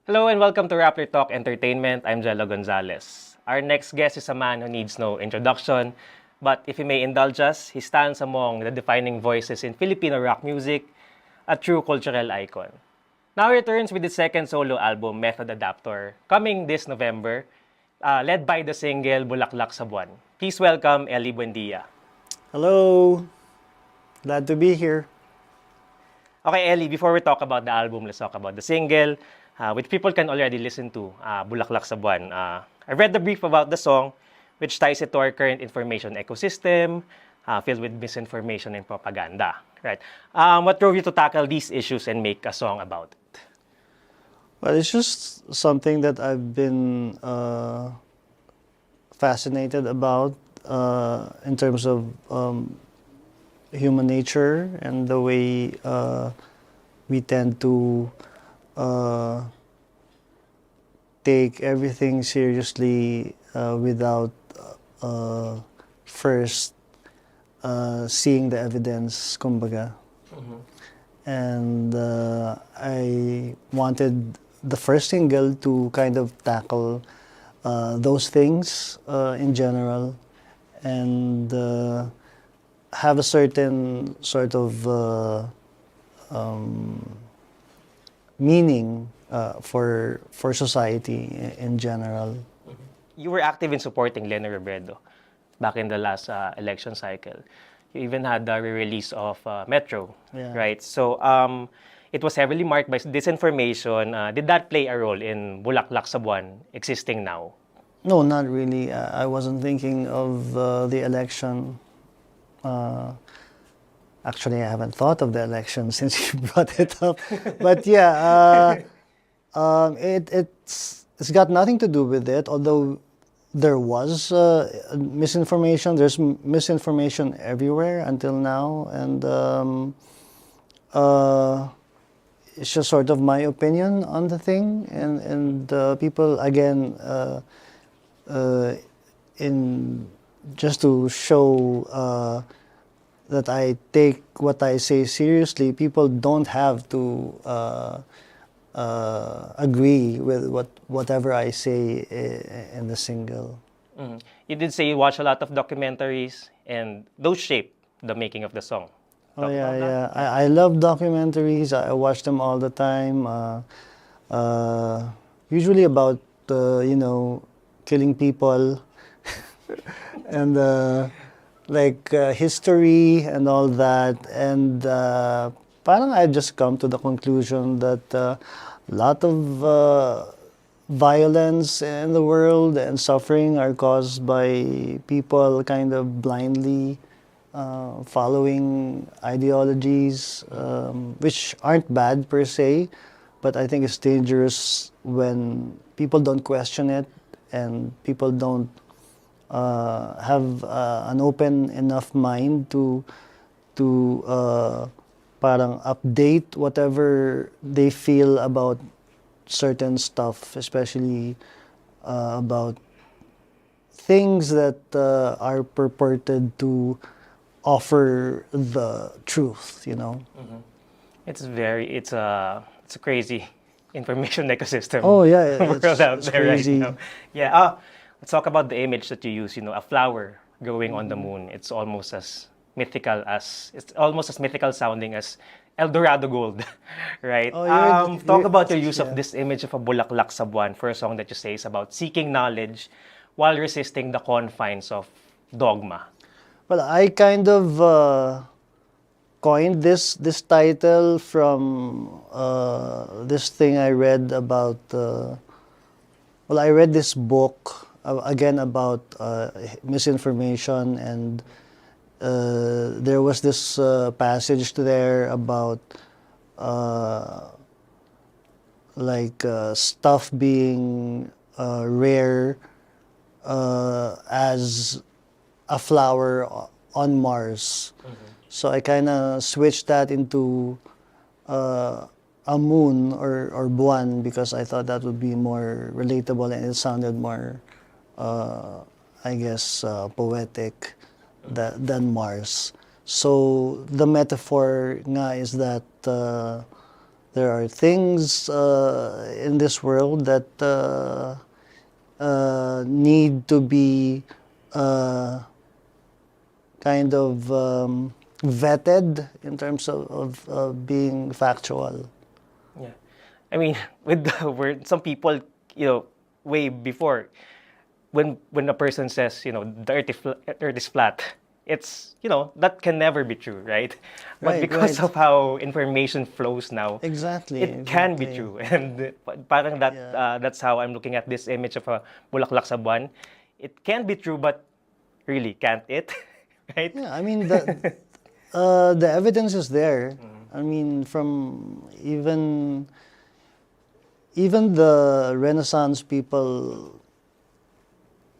Hello and welcome to Rappler Talk Entertainment. I'm Gelo Gonzales. Our next guest is a man who needs no introduction, but if you may indulge us, he stands among the defining voices in Filipino rock music, a true cultural icon. Now returns with his second solo album, Method Adaptor, coming this November, led by the single Bulaklak Sa Buwan. Please welcome Ely Buendia. Hello, glad to be here. Okay, Ellie, before we talk about the album, let's talk about the single, which people can already listen to, Bulaklak Sa Buwan. I read the brief about the song, which ties it to our current information ecosystem, filled with misinformation and propaganda. Right? What drove you to tackle these issues and make a song about it? Well, it's just something that I've been fascinated about in terms of human nature and the way we tend to take everything seriously without first seeing the evidence, kumbaga. And I wanted the first single to kind of tackle those things in general and have a certain sort of meaning for society in general. You were active in supporting Lena Robredo back in the last election cycle. You even had the re-release of Metro, Yeah. right? So it was heavily marked by disinformation. Did that play a role in Bulaklak Sa Buwan existing now? No, not really. I wasn't thinking of the election. Actually, I haven't thought of the election since you brought it up. But yeah, it's got nothing to do with it. Although there was misinformation. There's misinformation everywhere until now, and it's just sort of my opinion on the thing. And people again, in just to show that I take what I say seriously, people don't have to agree with whatever I say in the single. You did say you watch a lot of documentaries, and those shape the making of the song. Oh Talk yeah, about that? yeah. I love documentaries. I watch them all the time. Usually about killing people and history and all that. And parang I've just come to the conclusion that a lot of violence in the world and suffering are caused by people kind of blindly following ideologies, which aren't bad per se, but I think it's dangerous when people don't question it and people don't have an open enough mind to parang update whatever they feel about certain stuff, especially about things that are purported to offer the truth, you know. It's a crazy information ecosystem. Oh yeah, world it's, out it's there crazy. right now. Yeah. Let's talk about the image that you use. You know, a flower growing on the moon. It's almost as mythical sounding as El Dorado gold, right? Oh, Talk about your use of yeah. this image of a bulaklak sa buwan for a song that you say is about seeking knowledge while resisting the confines of dogma. Well, I kind of coined this title from this thing I read about. I read this book again about misinformation, and there was this passage there about stuff being rare as a flower on Mars. So I kind of switched that into a moon or buwan because I thought that would be more relatable and it sounded more, I guess, poetic than Mars. So the metaphor nga is that there are things in this world that need to be kind of vetted in terms of being factual. Yeah. I mean, with the word, some people, way before, when a person says, earth is flat, it's, that can never be true, right? But Right, because right. of how information flows now, Exactly, it can be exactly. true. And parang that, Yeah. that's how I'm looking at this image of a Bulaklak Sa Buwan. It can be true, but really, can't it? Right? Yeah, I mean, the evidence is there. I mean, from even the Renaissance people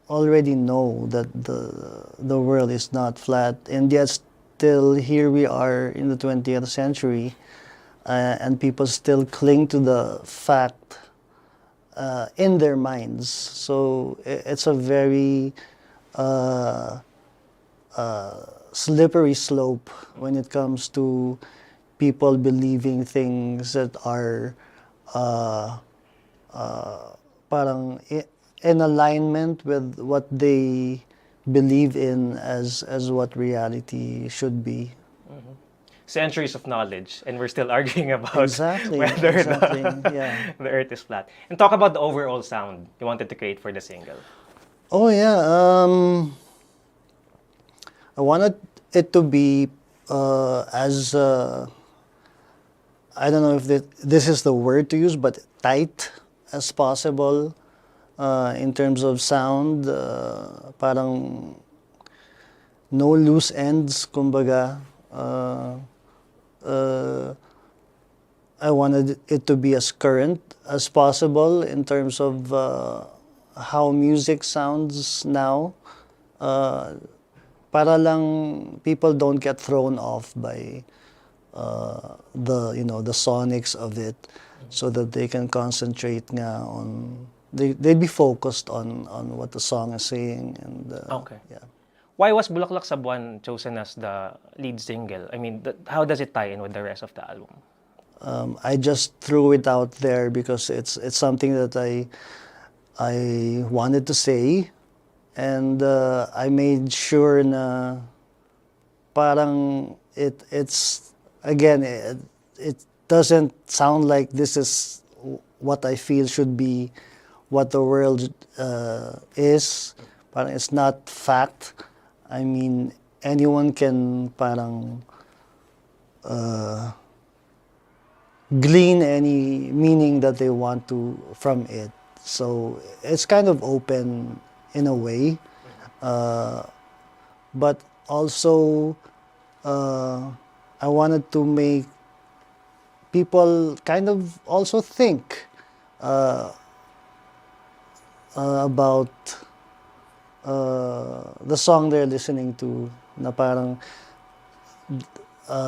already know that the world is not flat, and yet still here we are in the 20th century, and people still cling to the fact in their minds. So it's a very uh, slippery slope when it comes to people believing things that are uh, parang in alignment with what they believe in as what reality should be. Centuries of knowledge, and we're still arguing about Exactly, whether exactly. Yeah. the earth is flat. And talk about the overall sound you wanted to create for the single. Oh yeah. I wanted it to be as I don't know if this is the word to use, but tight as possible in terms of sound. Parang no loose ends, kumbaga. Uh, I wanted it to be as current as possible in terms of how music sounds now. Uh, para lang people don't get thrown off by the sonics of it, so that they can concentrate nga on they'd be focused on what the song is saying, and Okay. yeah. Why was Bulaklak Sa Buwan chosen as the lead single? I mean, how does it tie in with the rest of the album? I just threw it out there because it's something that I wanted to say, and I made sure na parang it's again it doesn't sound like this is what I feel should be what the world is. Parang it's not fact. I mean, anyone can parang glean any meaning that they want to from it. So it's kind of open in a way, but also I wanted to make people kind of also think about the song they're listening to. Na parang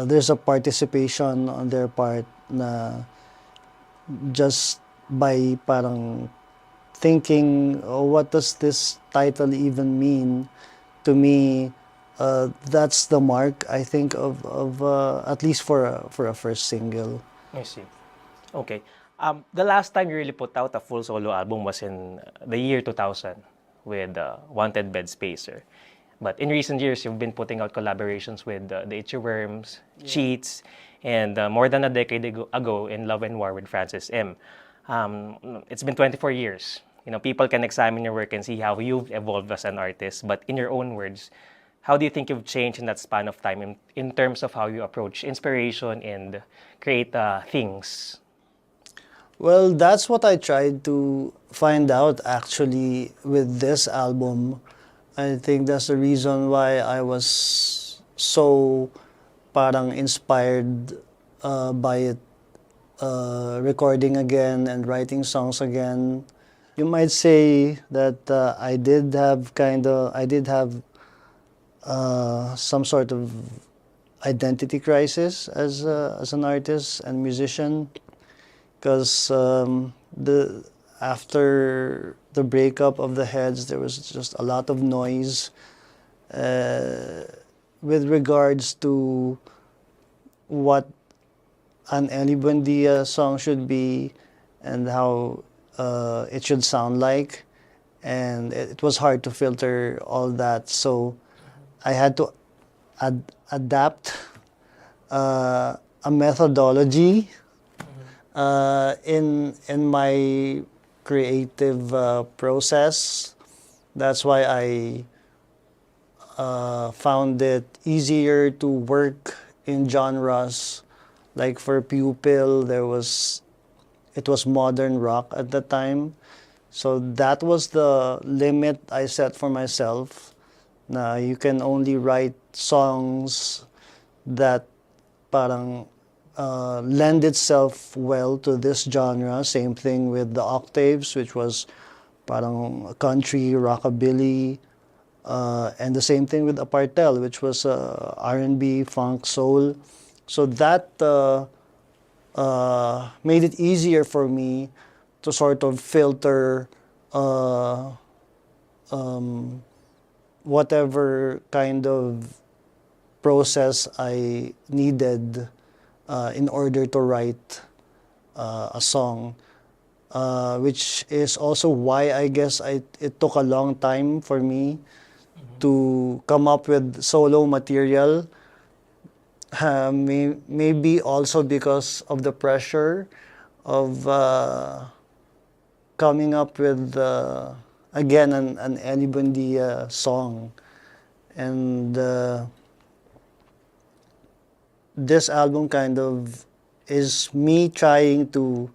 there's a participation on their part na just by parang thinking, oh, what does this title even mean? To me, that's the mark, I think, of at least for a first single. I see. Okay. The last time you really put out a full solo album was in the year 2000 with Wanted Bed Spacer. But in recent years, you've been putting out collaborations with the Itchy Worms, Cheats, and more than a decade ago in Love and War with Francis M. It's been 24 years. People can examine your work and see how you've evolved as an artist. But in your own words, how do you think you've changed in that span of time in terms of how you approach inspiration and create things? Well, that's what I tried to find out actually with this album. I think that's the reason why I was so parang inspired by it, recording again and writing songs again. You might say that I did have some sort of identity crisis as an artist and musician, because the after the breakup of the Heads, there was just a lot of noise with regards to what an Ely Buendia song should be and how it should sound like. And it was hard to filter all that. So I had to adapt a methodology in my creative process. That's why I found it easier to work in genres. Like for Pupil, it was modern rock at the time. So that was the limit I set for myself. Na you can only write songs that parang lend itself well to this genre. Same thing with the Octaves, which was parang country, rockabilly, and the same thing with Apartel, which was R&B, funk, soul. So that made it easier for me to sort of filter whatever kind of process I needed in order to write a song, which is also why I guess it took a long time for me to come up with solo material. Maybe also because of the pressure of coming up with again an Ely Buendia song, and this album kind of is me trying to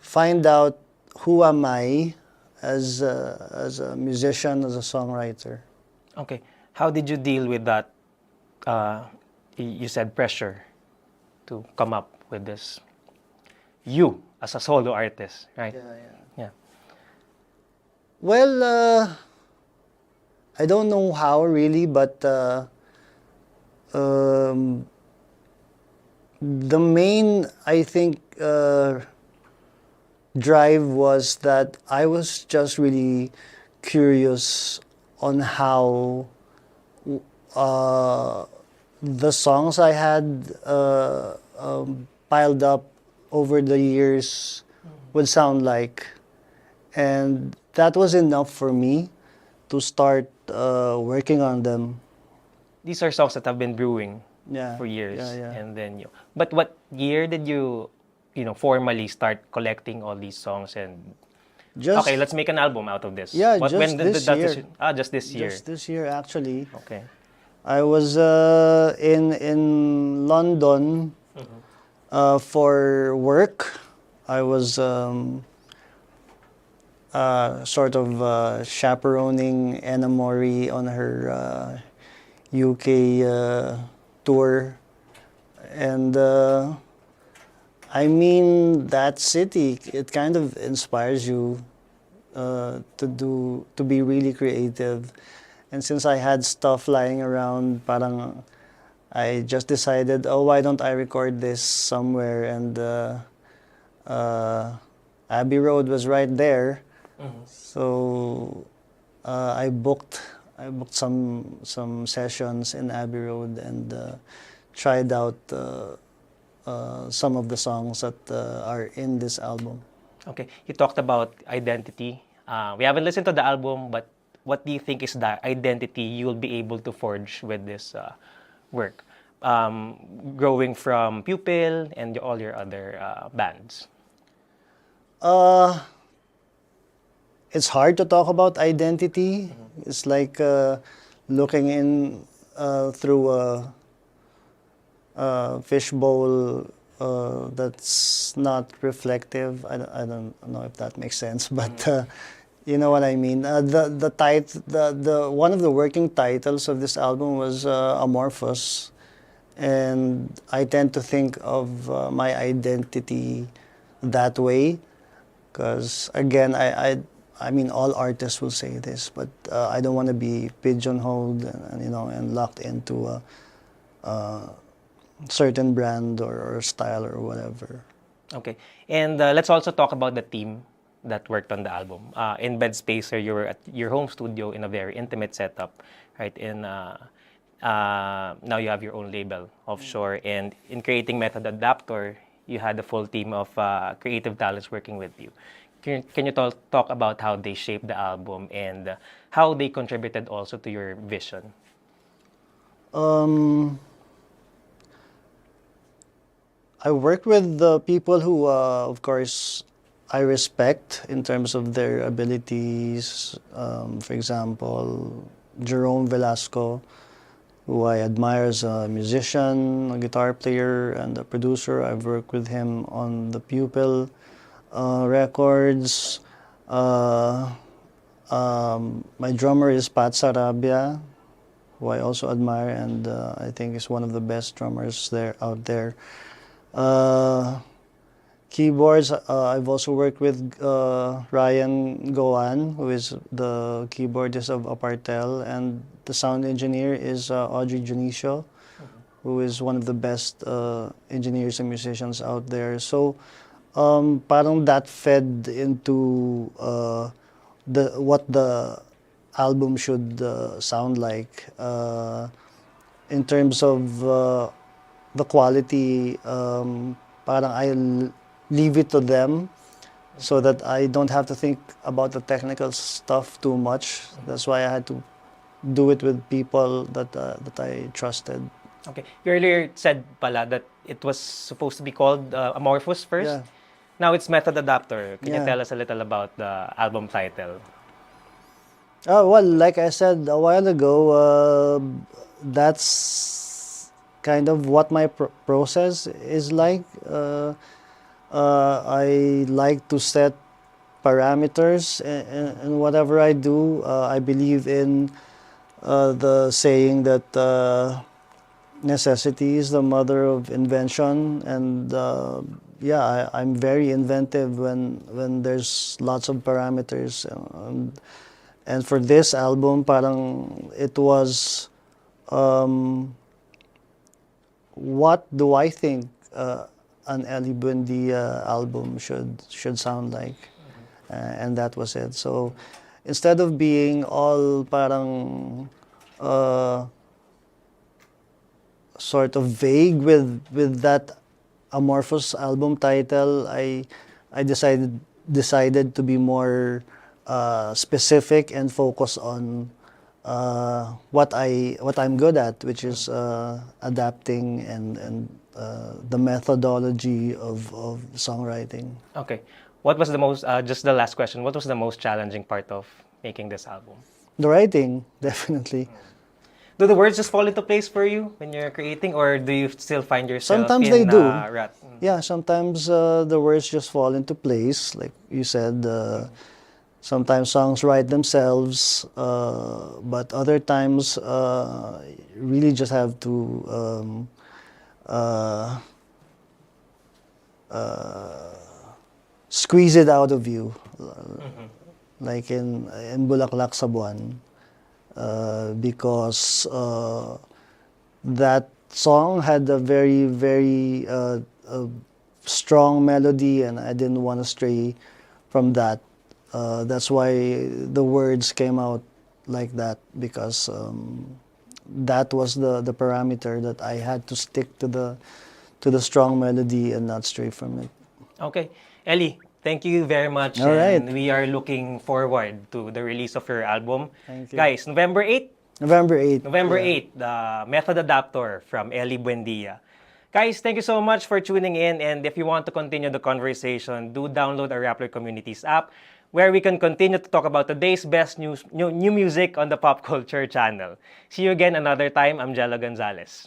find out who am I as a musician, as a songwriter. Okay. How did you deal with that? You said pressure to come up with this. You as a solo artist, right? Yeah. Well, I don't know how really, but the main, I think, drive was that I was just really curious on how the songs I had piled up over the years would sound like. And that was enough for me to start working on them. These are songs that have been brewing Yeah, for years, yeah. and then you. But what year did you, formally start collecting all these songs and? Just, Okay, let's make an album out of this. yeah, What, just when did this that year. decision? Just this year. Just this year, actually. Okay. I was in London for work. I was sort of chaperoning Anna Mori on her UK tour, and I mean that city. It kind of inspires you to be really creative. And since I had stuff lying around, parang I just decided, oh, why don't I record this somewhere? And Abbey Road was right there, so I booked some sessions in Abbey Road and tried out some of the songs that are in this album. Okay. You talked about identity. We haven't listened to the album, but what do you think is the identity you will be able to forge with this work? Growing from Pupil and all your other bands. It's hard to talk about identity. It's like looking in through a fishbowl that's not reflective. I don't know if that makes sense, but you know what I mean. The one of the working titles of this album was Amorphous, and I tend to think of my identity that way, because again, I mean, all artists will say this, but I don't want to be pigeonholed and locked into a certain brand or style or whatever. Okay. And let's also talk about the team that worked on the album. In Bed Spacer, you were at your home studio in a very intimate setup, right? In now you have your own label, Offshore, and in creating Method Adaptor, you had a full team of creative talents working with you. Can you talk about how they shaped the album and how they contributed also to your vision? I work with the people who, of course, I respect in terms of their abilities. For example, Jerome Velasco, who I admire as a musician, a guitar player, and a producer. I've worked with him on the Pupil records. My drummer is Pat Sarabia, who I also admire, and I think is one of the best drummers out there. Keyboards, I've also worked with Ryan Goan, who is the keyboardist of Apartel, and the sound engineer is Audrey Junicio, who is one of the best engineers and musicians out there. So, parang that fed into what the album should sound like. In terms of the quality, parang I'll leave it to them so that I don't have to think about the technical stuff too much. That's why I had to do it with people that I trusted. Okay. You earlier said pala that it was supposed to be called Amorphous first. Yeah. Now it's Method Adaptor. Can you Yeah. tell us a little about the album title? Well, like I said a while ago, that's kind of what my process is like. I like to set parameters in whatever I do. I believe in the saying that necessity is the mother of invention, and yeah, I'm very inventive when there's lots of parameters. And for this album, parang it was, what do I think an Ely Buendia album should sound like? And that was it. So instead of being all parang sort of vague with that amorphous album title, I decided to be more specific and focus on what I'm good at, which is adapting and the methodology of songwriting. Okay. What was the most, just the last question, what was the most challenging part of making this album? The writing, definitely. Do the words just fall into place for you when you're creating, or do you still find yourself Sometimes in they do. rut? Yeah, sometimes the words just fall into place, like you said. Sometimes songs write themselves, but other times you really just have to squeeze it out of you, like in Bulaklak Sa Buwan, because that song had a very, very strong melody, and I didn't want to stray from that. That's why the words came out like that, because that was the parameter that I had to stick to the strong melody and not stray from it. Okay. Ely, thank you very much. All right. And we are looking forward to the release of your album. Thank you. Guys, November 8th? November 8th. November Yeah. 8th, the Method Adaptor from Ely Buendia. Guys, thank you so much for tuning in. And if you want to continue the conversation, do download our Rappler Communities app, where we can continue to talk about today's best new music on the Pop Culture channel. See you again another time. I'm Gelo Gonzales.